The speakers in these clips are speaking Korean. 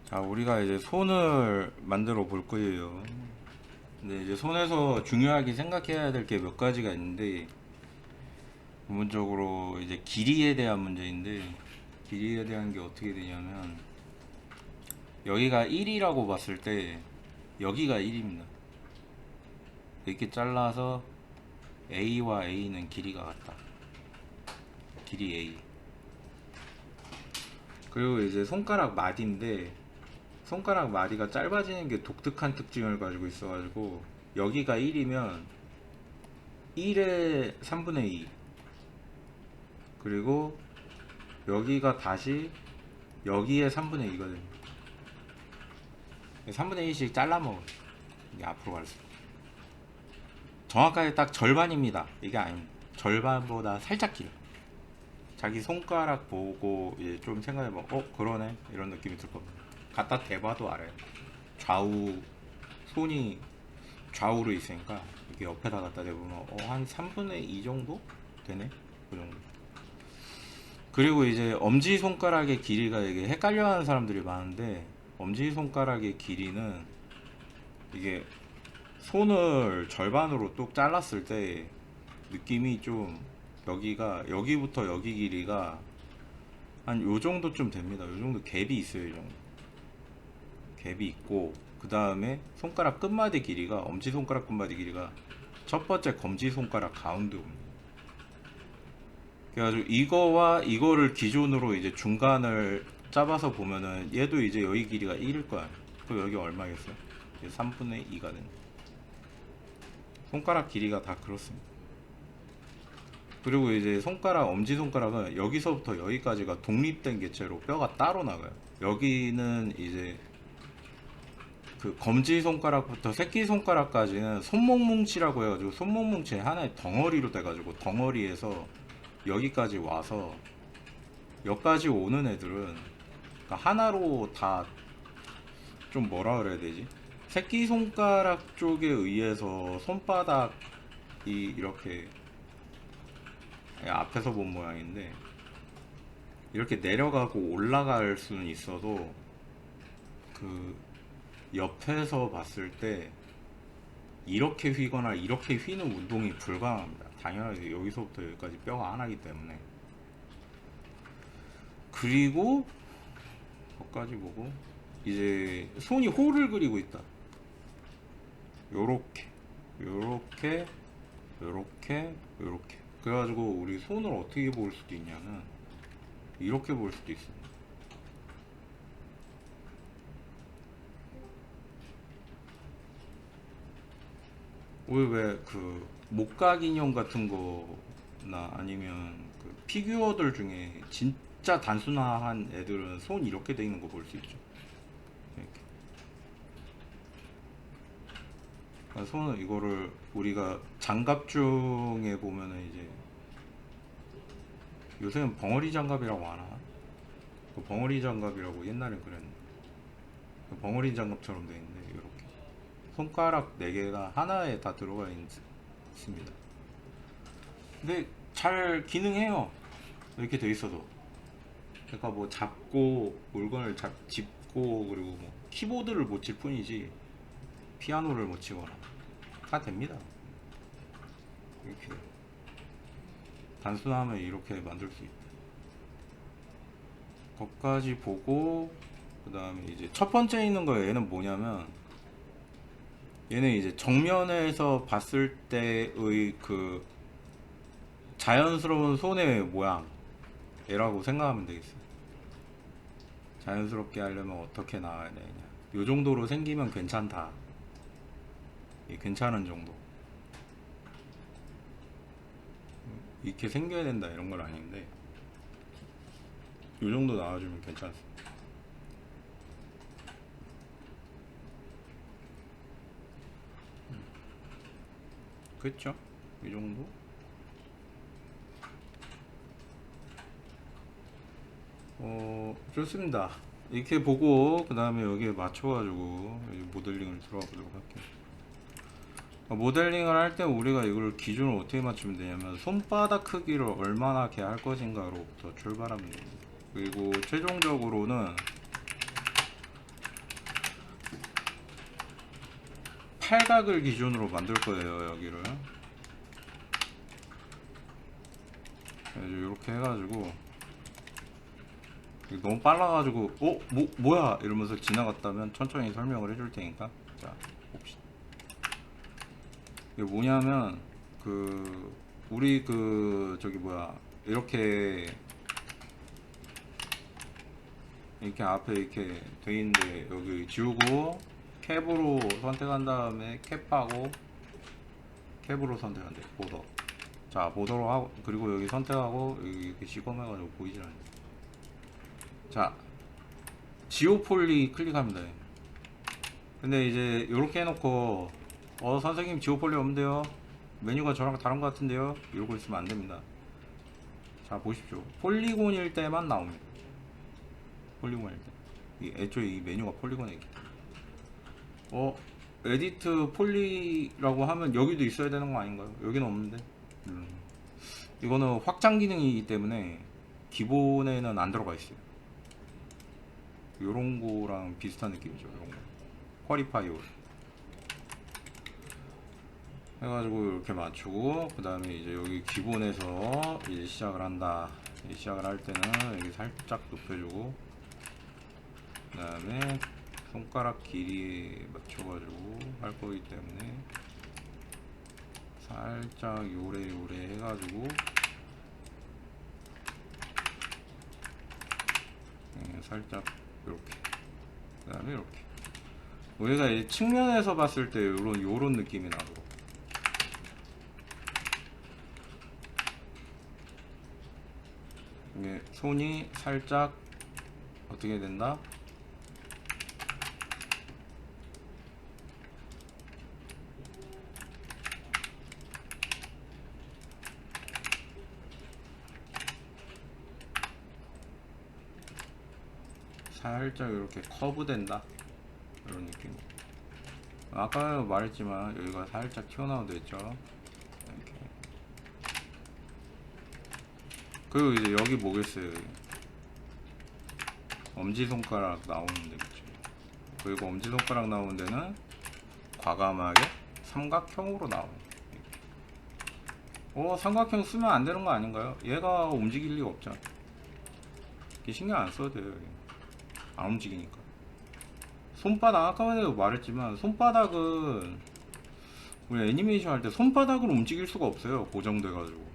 자, 우리가 이제 손을 만들어 볼 거예요. 근데 이제 손에서 중요하게 생각해야 될 게 몇 가지가 있는데, 기본적으로 이제 길이에 대한 문제인데, 길이에 대한 게 어떻게 되냐면, 여기가 1이라고 봤을 때, 여기가 1입니다. 이렇게 잘라서 A와 A는 길이가 같다. 길이 A. 그리고 이제 손가락 마디인데, 손가락 마디가 짧아지는 게 독특한 특징을 가지고 있어가지고 여기가 1이면 1의 3분의 2, 그리고 여기가 다시 여기에 3분의 2가 됩니다. 3분의 2씩 잘라 먹어요. 이게 앞으로 갈수록 정확하게 딱 절반입니다. 이게 아닙니다. 절반보다 살짝 길어. 자기 손가락 보고 이제 좀 생각해봐. 그러네, 이런 느낌이 들 겁니다. 갖다 대봐도 알아요. 좌우, 손이 좌우로 있으니까 이렇게 옆에다 갖다 대보면 한 3분의 2 정도 되네, 그 정도. 그리고 이제 엄지손가락의 길이가 이게 헷갈려하는 사람들이 많은데, 엄지손가락의 길이는 이게 손을 절반으로 뚝 잘랐을 때 느낌이 좀, 여기부터 여기 길이가 한 요 정도쯤 됩니다. 요 정도 갭이 있어요. 이 정도 갭이 있고, 그 다음에 손가락 끝마디 길이가, 엄지손가락 끝마디 길이가 첫 번째 검지손가락 가운데 옵니다. 그래가지고 이거와 이거를 기준으로 이제 중간을 잡아서 보면은 얘도 이제 여기 길이가 1일 거야. 그럼 여기 얼마겠어요? 3분의 2가 되는. 손가락 길이가 다 그렇습니다. 그리고 이제 손가락, 엄지손가락은 여기서부터 여기까지가 독립된 개체로 뼈가 따로 나가요. 여기는 이제 그 검지손가락부터 새끼손가락까지는 손목뭉치라고 해가지고, 손목뭉치 하나의 덩어리로 돼가지고, 덩어리에서 여기까지 와서 여기까지 오는 애들은, 그러니까 하나로 다, 좀 뭐라 그래야 되지? 새끼손가락 쪽에 의해서 손바닥이 이렇게, 앞에서 본 모양인데 이렇게 내려가고 올라갈 수는 있어도, 그 옆에서 봤을 때 이렇게 휘거나 이렇게 휘는 운동이 불가능합니다. 당연하게 여기서부터 여기까지 뼈가 하나이기 때문에. 그리고 거기까지 보고 이제 손이 호를 그리고 있다. 요렇게 요렇게 요렇게 요렇게. 그래가지고 우리 손을 어떻게 볼 수도 있냐면 이렇게 볼 수도 있습니다. 우리 왜 그 목각 인형 같은 거나 아니면 그 피규어들 중에 진짜 단순한 애들은 손 이렇게 돼 있는 거 볼 수 있죠. 이렇게. 그러니까 손은 이거를 우리가 장갑 중에 보면은 이제 요새는 벙어리 장갑이라고 하나? 그 벙어리 장갑이라고 옛날엔 그랬는데, 그 벙어리 장갑처럼 돼 있는데 이렇게 손가락 4개가 하나에 다 들어가 있습니다. 근데 잘 기능해요. 이렇게 돼 있어도. 그러니까 뭐 잡고 물건을 짚고, 그리고 뭐 키보드를 못 칠 뿐이지 피아노를 못 치거나 다 됩니다. 이렇게 단순하면 이렇게 만들 수 있다. 거기까지 보고, 그 다음에 이제 첫 번째 있는 거예요. 얘는 뭐냐면, 얘는 이제 정면에서 봤을 때의 그 자연스러운 손의 모양, 얘라고 생각하면 되겠어요. 자연스럽게 하려면 어떻게 나와야 되냐, 요 정도로 생기면 괜찮다. 괜찮은 정도. 이렇게 생겨야 된다 이런 건 아닌데, 요 정도 나와주면 괜찮습니다. 그쵸? 이 정도? 좋습니다. 이렇게 보고 그 다음에 여기에 맞춰가지고 모델링을 들어가 보도록 할게요. 모델링을 할 때 우리가 이걸 기준을 어떻게 맞추면 되냐면, 손바닥 크기를 얼마나 개 할 것인가로부터 출발하면 됩니다. 그리고 최종적으로는 팔각을 기준으로 만들 거예요. 여기를 이렇게 해가지고, 너무 빨라가지고 뭐야 이러면서 지나갔다면 천천히 설명을 해줄 테니까. 자, 봅시다. 이게 뭐냐면 우리 저기 뭐야, 이렇게 앞에 이렇게 돼 있는데, 여기 지우고 캡으로 선택한 다음에 캡하고 캡으로 선택한대. 보더. 자, 보더로 하고, 그리고 여기 선택하고 여기 이렇게 시검해가지고 보이질 않네. 자, 지오폴리 클릭합니다. 근데 이제 이렇게 해놓고 선생님 지오폴리 없는데요, 메뉴가 저랑 다른 것 같은데요, 이러고 있으면 안 됩니다. 자, 보십시오. 폴리곤일 때만 나옵니다. 폴리곤일 때. 애초에 이 메뉴가 폴리곤에 있기 때문에. 에디트 폴리라고 하면 여기도 있어야 되는 거 아닌가요? 여기는 없는데. 이거는 확장 기능이기 때문에 기본에는 안 들어가 있어요. 요런 거랑 비슷한 느낌이죠. 요런 거. 퀄리파이어 해가지고 이렇게 맞추고, 그 다음에 이제 여기 기본에서 이제 시작을 한다. 시작을 할 때는 여기 살짝 높여주고, 그 다음에 손가락 길이에 맞춰가지고 할 거기 때문에 살짝 요래 해가지고, 살짝 이렇게, 그 다음에 이렇게. 우리가 이제 측면에서 봤을 때 요런 느낌이 나고, 이게 손이 살짝 어떻게 된다? 살짝 이렇게 커브 된다, 이런 느낌. 아까 말했지만 여기가 살짝 튀어나오도 있죠. 이렇게. 그리고 이제 여기 뭐겠어요, 엄지손가락 나오는 데겠죠. 그리고 엄지손가락 나오는 데는 과감하게 삼각형으로 나와요. 삼각형 쓰면 안 되는 거 아닌가요? 얘가 움직일 리가 없잖아. 이게 신경 안 써도 돼요. 안 움직이니까. 손바닥, 아까도 말했지만 손바닥은 우리 애니메이션 할 때 손바닥으로 움직일 수가 없어요. 고정돼 가지고.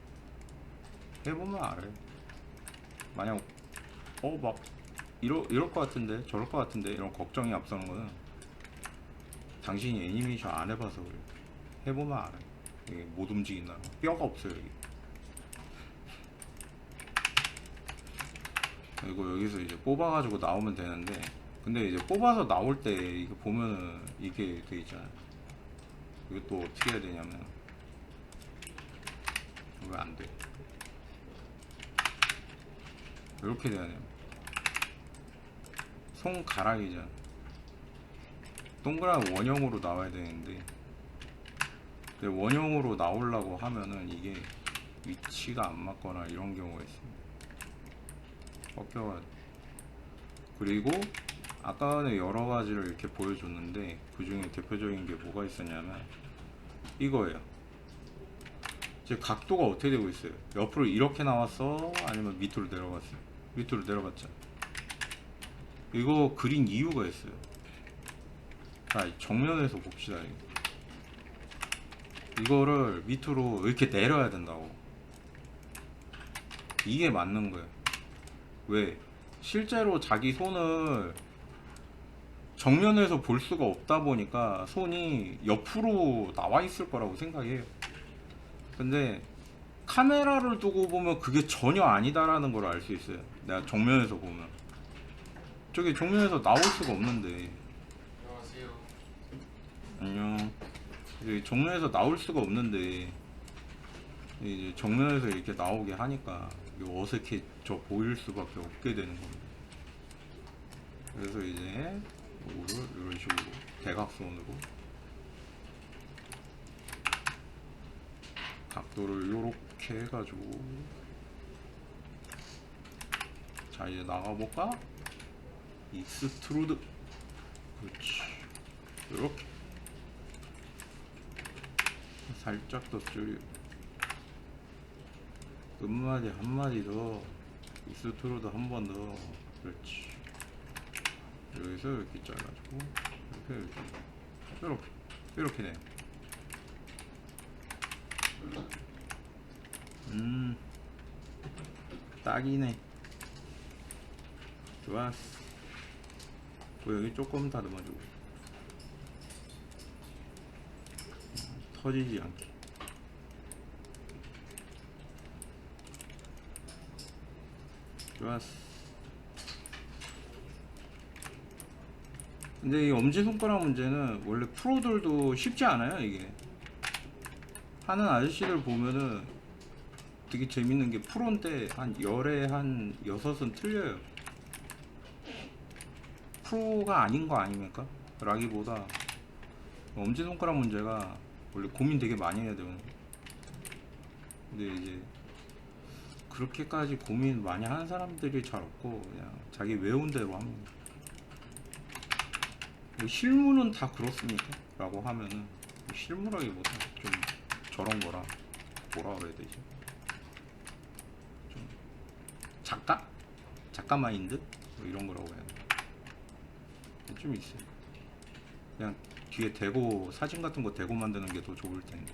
해보면 알아요. 만약 막 이럴 것 같은데, 저럴 것 같은데, 이런 걱정이 앞서는 거는 당신이 애니메이션 안 해봐서 그래요. 해보면 알아요. 이게 못 움직인다. 뼈가 없어요 여기. 그리고 여기서 이제 뽑아가지고 나오면 되는데, 근데 이제 뽑아서 나올 때 이거 보면은 이게 돼 있잖아요. 이거 또 어떻게 해야 되냐면, 왜 안 돼? 이렇게 돼야 돼요. 손가락이잖아. 동그란 원형으로 나와야 되는데, 원형으로 나오려고 하면은 이게 위치가 안 맞거나 이런 경우가 있습니다. 꺾여가지고. 그리고 아까는 여러 가지를 이렇게 보여줬는데, 그 중에 대표적인 게 뭐가 있었냐면 이거예요. 이제 각도가 어떻게 되고 있어요? 옆으로 이렇게 나왔어? 아니면 밑으로 내려갔어요? 밑으로 내려갔죠. 이거 그린 이유가 있어요. 자, 정면에서 봅시다. 이거를 밑으로 이렇게 내려야 된다고. 이게 맞는 거예요. 왜? 실제로 자기 손을 정면에서 볼 수가 없다 보니까 손이 옆으로 나와 있을 거라고 생각해요. 근데 카메라를 두고 보면 그게 전혀 아니다라는 걸 알 수 있어요. 내가 정면에서 보면 저게 정면에서 나올 수가 없는데. 안녕하세요. 안녕. 이게 정면에서 나올 수가 없는데 이제 정면에서 이렇게 나오게 하니까 어색해져 보일 수밖에 없게 되는 겁니다. 그래서 이제 이거를 이런 식으로 대각선으로 각도를 이렇게 해가지고, 자 이제 나가볼까? 익스트루드. 그렇지. 이렇게 살짝 더 줄여. 끝마디 한마디 더. 익스트로드 한 번 더. 그렇지. 여기서 이렇게 잘라주고 이렇게 돼. 딱이네. 좋았어. 여기 조금 다듬어주고 터지지 않게. 좋았어. 근데 이 엄지손가락 문제는 원래 프로들도 쉽지 않아요. 이게 하는 아저씨들 보면은 되게 재밌는 게 프로인데 한 열에 한 6은 틀려요. 프로가 아닌 거 아닙니까? 라기보다 엄지손가락 문제가 원래 고민 되게 많이 해야 돼요. 근데 이제 그렇게까지 고민 많이 하는 사람들이 잘 없고 그냥 자기 외운 대로 합니다. 실무는 다 그렇습니까? 라고 하면은 실무라기보다 좀 저런 거라 뭐라 그래야 되지? 좀 작가 마인드? 뭐 이런 거라고 해야 되나? 좀 있어요. 그냥 뒤에 대고 사진 같은 거 대고 만드는 게 더 좋을 텐데.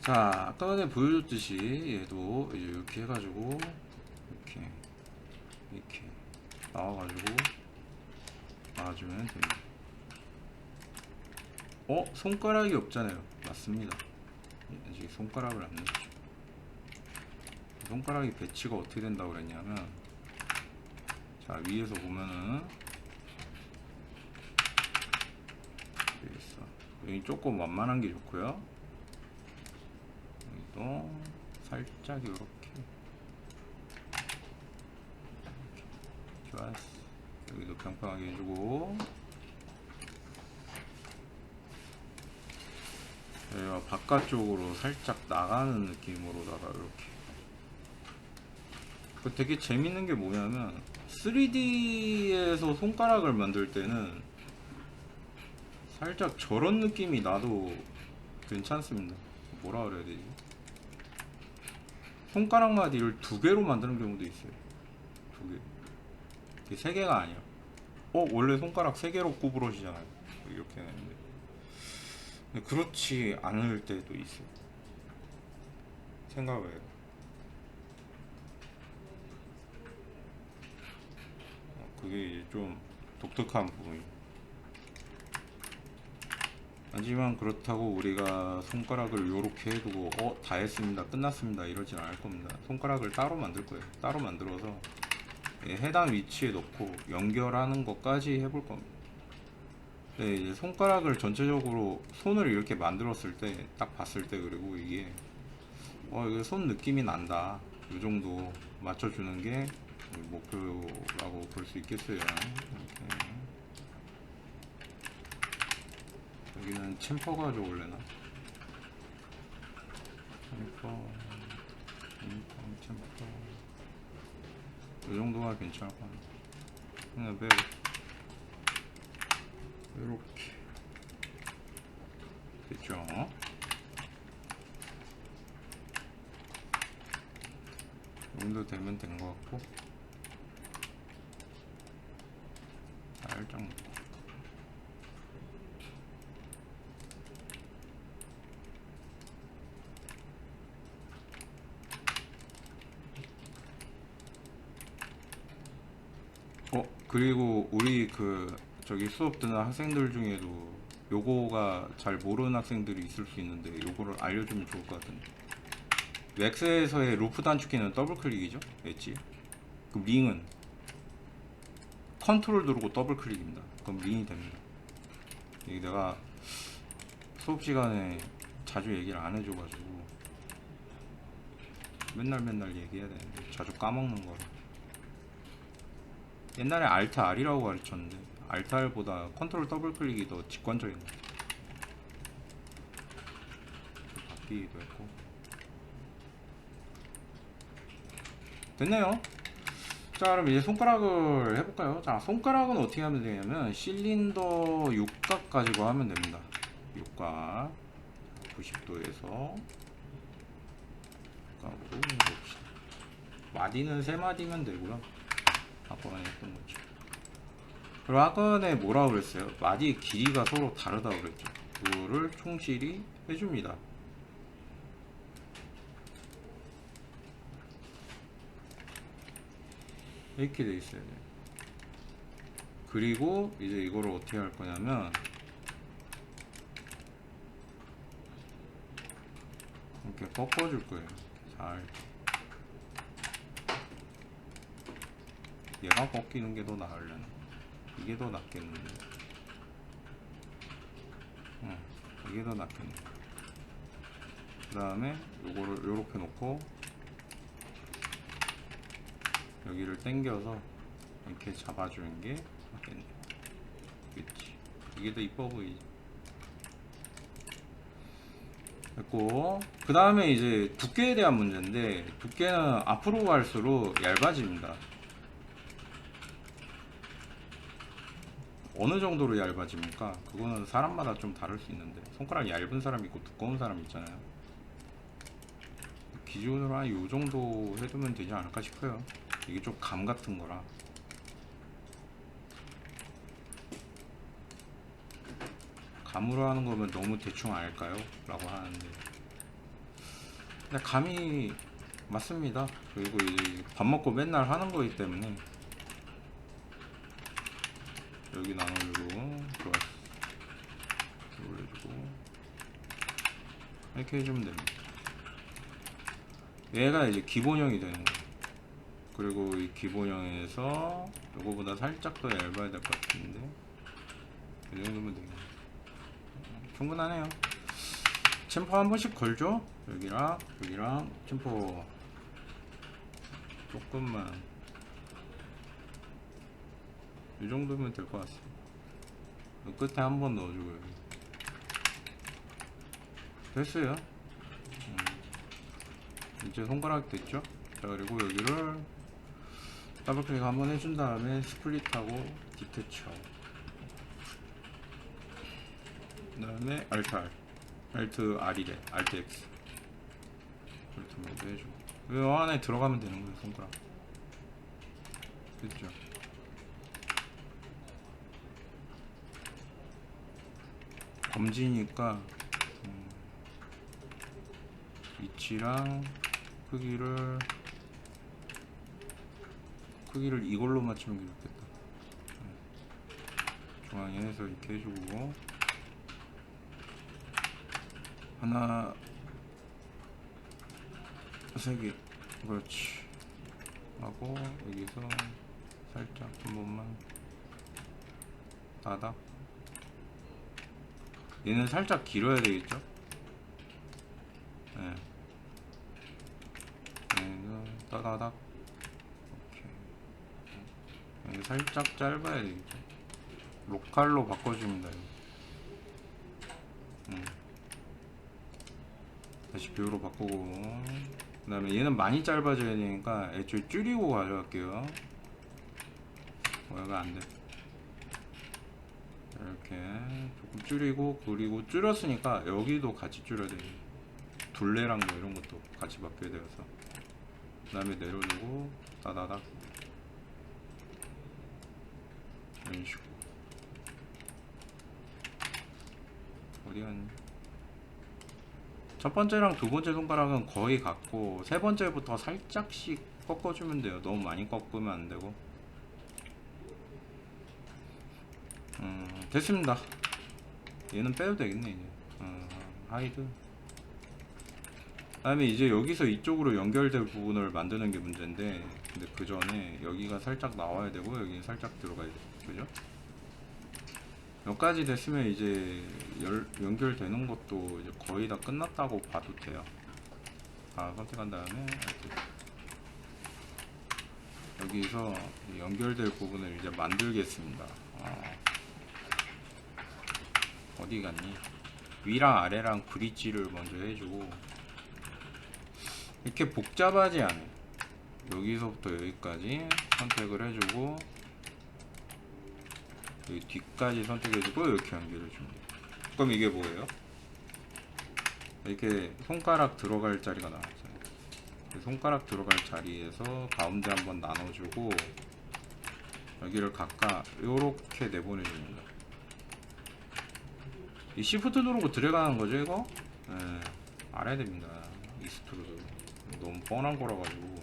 자, 아까 전에 보여줬듯이 얘도 이제 이렇게 해가지고 이렇게 나와가지고 놔주면 됩니다. 손가락이 없잖아요. 맞습니다. 아직 손가락을 안 넣었죠. 손가락이 배치가 어떻게 된다고 그랬냐면, 자, 위에서 보면은 여기 있어. 여기 조금 완만한 게 좋고요. 여기도 살짝 이렇게. 좋았어. 여기도 평평하게 해주고, 여기가 바깥쪽으로 살짝 나가는 느낌으로다가 이렇게. 되게 재밌는 게 뭐냐면 3D에서 손가락을 만들 때는 살짝 저런 느낌이 나도 괜찮습니다. 뭐라 그래야 되지? 손가락 마디를 2개로 만드는 경우도 있어요. 2개. 이게 3개가 아니야. 원래 손가락 3개로 구부러지잖아요. 이렇게 했는데. 근데 그렇지 않을 때도 있어요. 생각을 해요. 그게 좀 독특한 부분이에요. 하지만 그렇다고 우리가 손가락을 요렇게 해두고 다 했습니다, 끝났습니다 이러진 않을 겁니다. 손가락을 따로 만들 거예요. 따로 만들어서 해당 위치에 놓고 연결하는 것까지 해볼 겁니다. 네, 이제 손가락을 전체적으로 손을 이렇게 만들었을 때 딱 봤을 때, 그리고 이게 이게 손 느낌이 난다, 이 정도 맞춰주는 게 목표라고 볼 수 있겠어요. 이렇게. 여기는 챔퍼가 좋을래나? 챔퍼 이 정도가 괜찮을 것 같아요. 그냥 매우 이렇게 됐죠? 이 정도 되면 된 것 같고, 살짝 넣고. 그리고 우리 저기 수업 듣는 학생들 중에도 요거가 잘 모르는 학생들이 있을 수 있는데 요거를 알려주면 좋을 것 같은데, 웩스에서의 루프 단축키는 더블 클릭이죠? 엣지. 그럼 링은 컨트롤 누르고 더블 클릭입니다. 그럼 링이 됩니다. 이게 내가 수업 시간에 자주 얘기를 안 해줘가지고 맨날 얘기해야 되는데 자주 까먹는 거라. 옛날에 Alt R이라고 가르쳤는데 Alt R보다 컨트롤 더블 클릭이 더 직관적인 거. 바뀌기도 했고. 됐네요. 자, 그럼 이제 손가락을 해볼까요? 자, 손가락은 어떻게 하면 되냐면 실린더 육각 가지고 하면 됩니다. 육각 90도에서 육각으로 해봅시다. 마디는 3마디면 되고요. 아까 했던 거죠. 그리고 아까는 뭐라고 그랬어요? 마디 길이가 서로 다르다고 그랬죠. 그거를 충실히 해줍니다. 이렇게 돼 있어요. 그리고 이제 이거를 어떻게 할 거냐면 이렇게 꺾어줄 거예요. 잘. 얘가 꺾이는 게 더 나으려나? 이게 더 낫겠는데. 이게 더 낫겠네. 그 다음에 요거를 요렇게 놓고 여기를 당겨서 이렇게 잡아주는 게 맞겠네. 그치? 이게 더 이뻐 보이지? 됐고, 그 다음에 이제 두께에 대한 문제인데, 두께는 앞으로 갈수록 얇아집니다. 어느 정도로 얇아집니까? 그거는 사람마다 좀 다를 수 있는데, 손가락 얇은 사람 있고 두꺼운 사람 있잖아요. 기준으로 한 요 정도 해두면 되지 않을까 싶어요. 이게 좀 감 같은 거라. 감으로 하는 거면 너무 대충 알까요? 라고 하는데, 근데 감이 맞습니다. 그리고 이제 밥 먹고 맨날 하는 거기 때문에 여기 나눠주고 좋았어. 올려주고 이렇게 해주면 됩니다. 얘가 이제 기본형이 되는 거예요. 그리고 이 기본형에서 요거보다 살짝 더 얇아야 될 것 같은데 이 정도면 되겠네. 충분하네요. 챔퍼 한 번씩 걸죠. 여기랑 여기랑 챔퍼 조금만 이 정도면 될 것 같습니다. 끝에 한 번 넣어주고요. 됐어요. 이제 손가락 됐죠. 자, 그리고 여기를 더블 클릭 한번 해준 다음에 스플릿하고 디테치하고 그 다음에 Alt R, Alt R이래, Alt X Alt 모드 해주고 이 안에 들어가면 되는 거예요. 손가락 됐죠. 검지니까 위치랑 크기를 이걸로 맞추는 게 좋겠다. 중앙에서 이렇게 해주고 하나 3개 그렇지 하고 여기서 살짝 한 번만 닫아. 얘는 살짝 길어야 되겠죠? 네. 얘는 따다닥. 오케이. 얘는 살짝 짧아야 되겠죠? 로컬로 바꿔줍니다. 다시 뷰로 바꾸고 그 다음에 얘는 많이 짧아져야 되니까 애초에 줄이고 가져갈게요. 얘가 안돼. 이렇게 조금 줄이고 그리고 줄였으니까 여기도 같이 줄여야 돼요. 둘레랑 뭐 이런 것도 같이 바뀌어야 되어서 그 다음에 내려주고 따다닥 이런 식으로. 어디 갔니? 첫 번째랑 두 번째 손가락은 거의 같고 세 번째부터 살짝씩 꺾어주면 돼요. 너무 많이 꺾으면 안 되고. 됐습니다. 얘는 빼도 되겠네 이제. 하이드. 다음에 이제 여기서 이쪽으로 연결될 부분을 만드는 게 문제인데, 근데 그 전에 여기가 살짝 나와야 되고 여기는 살짝 들어가야 돼. 그죠? 여기까지 됐으면 이제 연결되는 것도 이제 거의 다 끝났다고 봐도 돼요. 선택한 다음에 여기서 연결될 부분을 이제 만들겠습니다. 어디 갔니? 위랑 아래랑 브릿지를 먼저 해주고 이렇게 복잡하지 않아요. 여기서부터 여기까지 선택을 해주고 여기 뒤까지 선택해주고 이렇게 연결해 줍니다. 그럼 이게 뭐예요? 이렇게 손가락 들어갈 자리가 나왔어요. 손가락 들어갈 자리에서 가운데 한번 나눠주고 여기를 각각 요렇게 내보내줍니다. 이 시프트 누르고 들어가는 거죠 이거? 네, 알아야 됩니다. 이스트로드 너무 뻔한 거라 가지고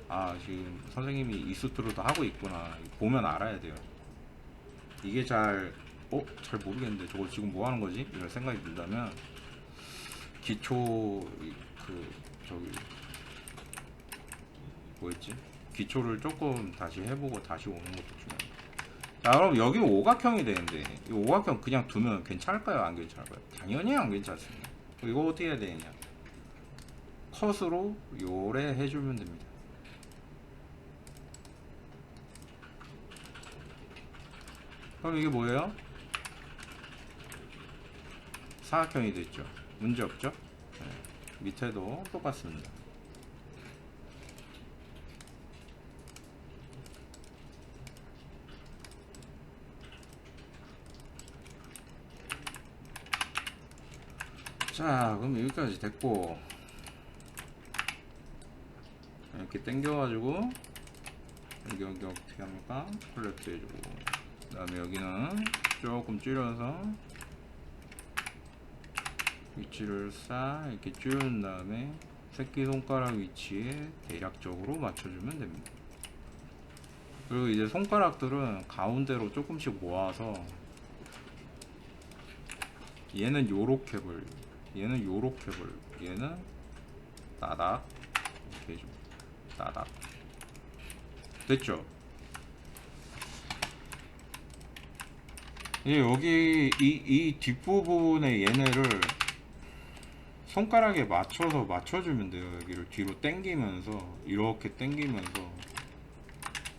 아 지금 선생님이 이스트로드 하고 있구나 보면 알아야 돼요. 이게 잘 모르겠는데 저거 지금 뭐 하는 거지? 이런 생각이 든다면 기초 저기 뭐였지? 기초를 조금 다시 해보고 다시 오는 것도 중요합니다. 자 그럼 여기 오각형이 되는데 이 오각형 그냥 두면 괜찮을까요? 안 괜찮을까요? 당연히 안 괜찮습니다. 이거 어떻게 해야 되느냐? 컷으로 요래 해주면 됩니다. 그럼 이게 뭐예요? 사각형이 됐죠. 문제 없죠? 네. 밑에도 똑같습니다. 자 그럼 여기까지 됐고 이렇게 당겨가지고 여기 어떻게 합니까? 콜렉트 해주고 그 다음에 여기는 조금 줄여서 위치를 싹 이렇게 줄인 다음에 새끼손가락 위치에 대략적으로 맞춰주면 됩니다. 그리고 이제 손가락들은 가운데로 조금씩 모아서 얘는 요렇게 벌리고 얘는 요렇게 벌리고 얘는 따닥 이렇게 해줍니다. 따닥 됐죠? 여기 이 뒷부분에 얘네를 손가락에 맞춰서 맞춰주면 돼요. 여기를 뒤로 당기면서 이렇게 당기면서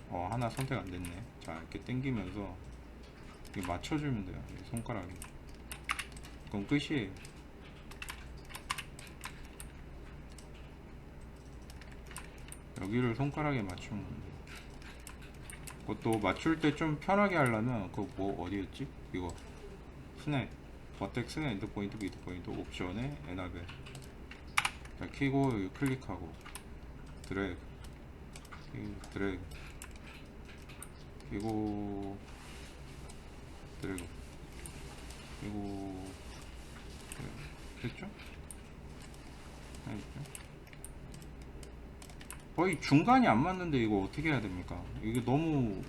하나 선택 안 됐네. 자 이렇게 당기면서 이렇게 맞춰주면 돼요. 손가락에. 그럼 끝이에요. 여기를 손가락에 맞추면 돼요. 그것도 맞출 때 좀 편하게 하려면 그거 뭐 어디였지? 이거 스냅 버텍스 엔드포인트 미드포인트 옵션에 에나벨 키고 여기 클릭하고 드래그 드래그 키고 드래그 그리고 됐죠? 거의 중간이 안 맞는데 이거 어떻게 해야 됩니까? 이게 너무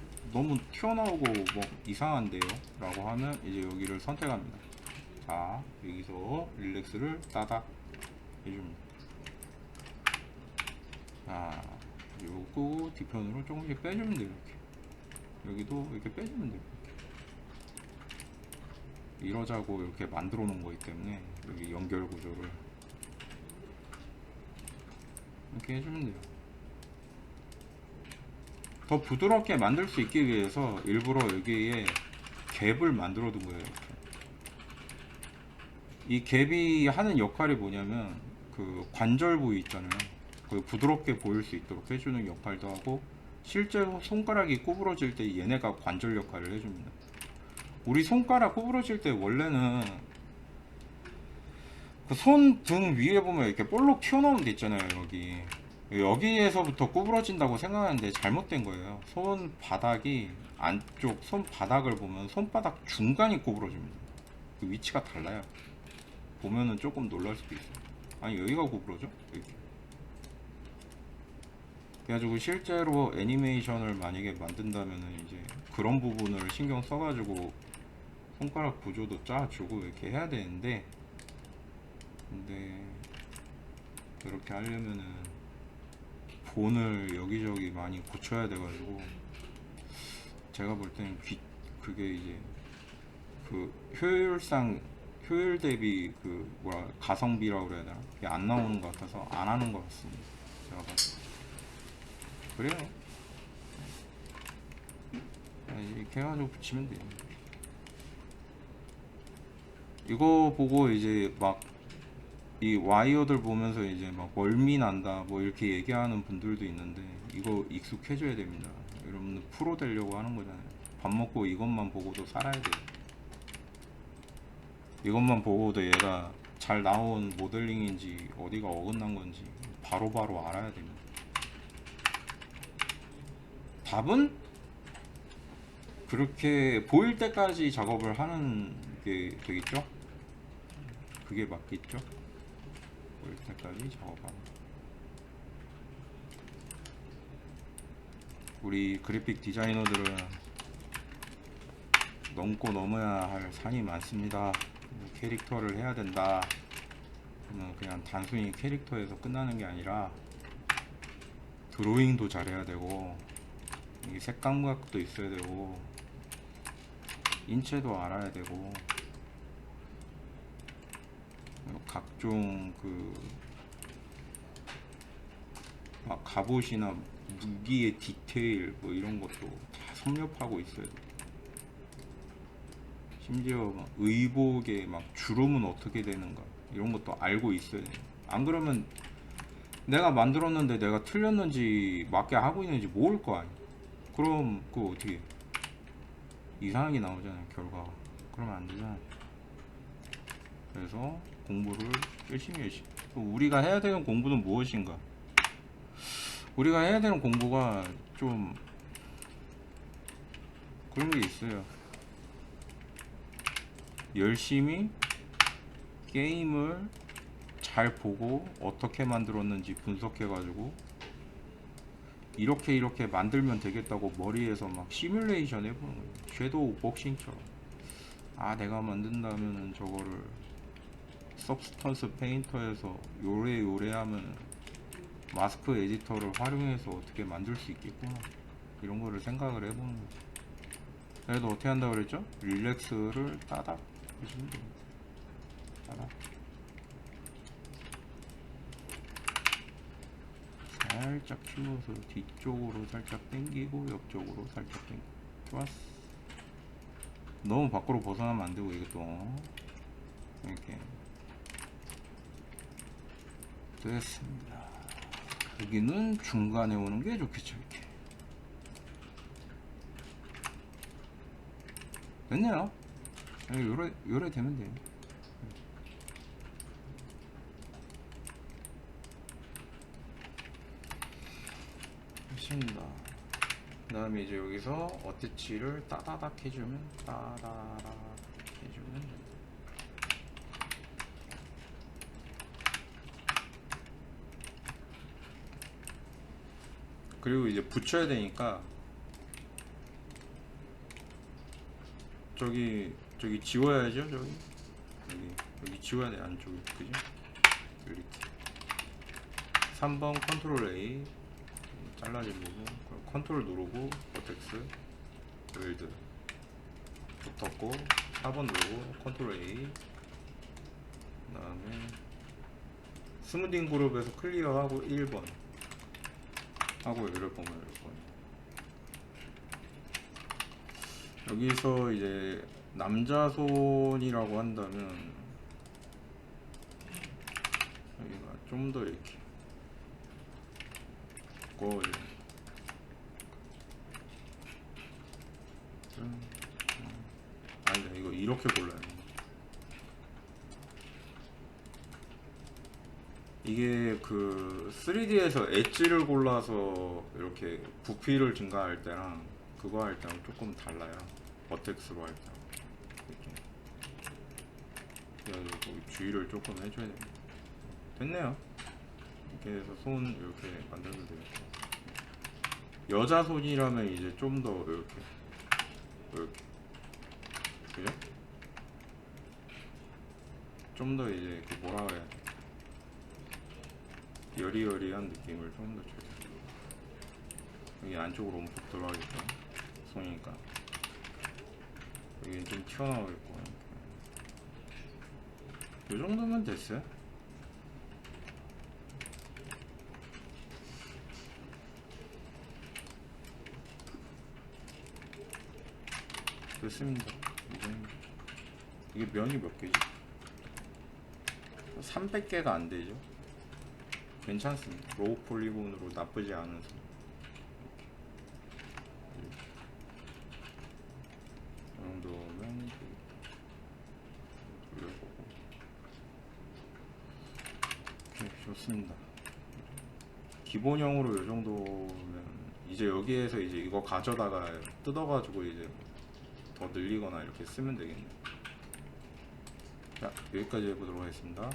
튀어나오고 뭐 이상한데요? 라고 하면 이제 여기를 선택합니다. 자 여기서 릴렉스를 따닥 해줍니다. 자 요거 뒤편으로 조금씩 빼주면 돼요. 이렇게 여기도 이렇게 빼주면 돼요. 이러자고 이렇게 만들어 놓은 거기 때문에 여기 연결 구조를 이렇게 해주면 돼요. 더 부드럽게 만들 수 있기 위해서 일부러 여기에 갭을 만들어 둔 거예요. 이 갭이 하는 역할이 뭐냐면 그 관절 부위 있잖아요. 그 부드럽게 보일 수 있도록 해주는 역할도 하고 실제로 손가락이 구부러질 때 얘네가 관절 역할을 해줍니다. 우리 손가락 구부러질 때 원래는 그 손 등 위에 보면 이렇게 볼록 튀어나오는 데 있잖아요. 여기에서부터 구부러진다고 생각하는데 잘못된 거예요. 손바닥이 안쪽 손바닥을 보면 손바닥 중간이 구부러집니다. 그 위치가 달라요. 보면은 조금 놀랄 수도 있어요. 아니 여기가 구부러져? 이렇게. 그래가지고 실제로 애니메이션을 만약에 만든다면은 이제 그런 부분을 신경 써가지고 손가락 구조도 짜주고 이렇게 해야 되는데 근데 그렇게 하려면은 본을 여기저기 많이 고쳐야 돼가지고 제가 볼 때는 그게 이제 그 효율 대비 그 가성비라고 그래야 되나? 그게 안 나오는 것 같아서 안 하는 것 같습니다. 제가 봤을 때. 그래요. 이렇게 해가지고 붙이면 돼요. 이거 보고 이제 막 이 와이어들 보면서 이제 막 멀미 난다 뭐 이렇게 얘기하는 분들도 있는데 이거 익숙해져야 됩니다. 여러분들 프로 되려고 하는 거잖아요. 밥 먹고 이것만 보고도 살아야 돼요. 이것만 보고도 얘가 잘 나온 모델링인지 어디가 어긋난 건지 바로바로 알아야 됩니다. 답은 그렇게 보일 때까지 작업을 하는 게 되겠죠? 그게 맞겠죠? 보일 때까지 작업하는. 우리 그래픽 디자이너들은 넘고 넘어야 할 산이 많습니다. 캐릭터를 해야 된다. 그냥 단순히 캐릭터에서 끝나는 게 아니라 드로잉도 잘해야 되고 색감각도 있어야 되고 인체도 알아야 되고 각종 막 갑옷이나 무기의 디테일 뭐 이런 것도 다 섭렵하고 있어야 돼. 심지어 막 의복의 막 주름은 어떻게 되는가 이런 것도 알고 있어야 돼. 안 그러면 내가 만들었는데 내가 틀렸는지 맞게 하고 있는지 모를 거 아니야. 그럼 그거 어떻게 이상하게 나오잖아요 결과가. 그러면 안 되잖아. 그래서 공부를 열심히 우리가 해야 되는 공부는 무엇인가? 우리가 해야 되는 공부가 좀 그런 게 있어요. 열심히 게임을 잘 보고 어떻게 만들었는지 분석해 가지고 이렇게 만들면 되겠다고 머리에서 막 시뮬레이션 해보는 거예요. 섀도우 복싱처럼. 아 내가 만든다면은 저거를 서브스턴스 페인터에서 요래 하면 마스크 에디터를 활용해서 어떻게 만들 수 있겠구나. 이런 거를 생각을 해보는 거죠. 그래도 어떻게 한다고 그랬죠? 릴렉스를 따닥 해주면 됩니다. 따닥. 살짝 키워서 뒤쪽으로 살짝 당기고 옆쪽으로 살짝 당기고. 좋았어. 너무 밖으로 벗어나면 안 되고 이것도 이렇게 됐습니다. 여기는 중간에 오는 게 좋겠죠. 이렇게 됐네요. 요래 되면 돼요. 됐습니다. 그 다음에 이제 여기서 어태치를 따다닥 해주면 그리고 이제 붙여야 되니까 저기 지워야죠. 여기 지워야 돼. 안쪽이 그지? 여기 3번 컨트롤 A 잘라진 부분 컨트롤 누르고 버텍스 웰드 붙었고 4번 누르고 컨트롤 A 그 다음에 스무딩 그룹에서 클리어하고 1번 하고 이럴 거면 여기서 이제 남자 손이라고 한다면 여기가 좀 더 이렇게 두꺼워져. 아니다 이거 이렇게 골라야 돼. 이게 그 3D에서 엣지를 골라서 이렇게 부피를 증가할 때랑 그거 할 때랑 조금 달라요. 버텍스로 할 때랑. 그래서 주의를 조금 해줘야 됩니다. 됐네요. 이렇게 해서 손 이렇게 만들면 되겠고 여자 손이라면 이제 좀 더 이렇게 그죠? 좀 더 이제 그 뭐라 그래야 돼? 여리여리한 느낌을 좀 더 줘요. 여기 안쪽으로 움푹 들어가겠죠? 손이니까 여기는 좀 튀어나오겠고 이 정도면 됐어요. 됐습니다. 이게 면이 몇 개지? 300개가 안 되죠. 괜찮습니다. 로우 폴리곤으로 나쁘지 않은 선. 이 정도면 돌려보고. 네, 좋습니다. 기본형으로 이 정도면 이제 여기에서 이제 이거 가져다가 뜯어가지고 이제 더 늘리거나 이렇게 쓰면 되겠네요. 자, 여기까지 해보도록 하겠습니다.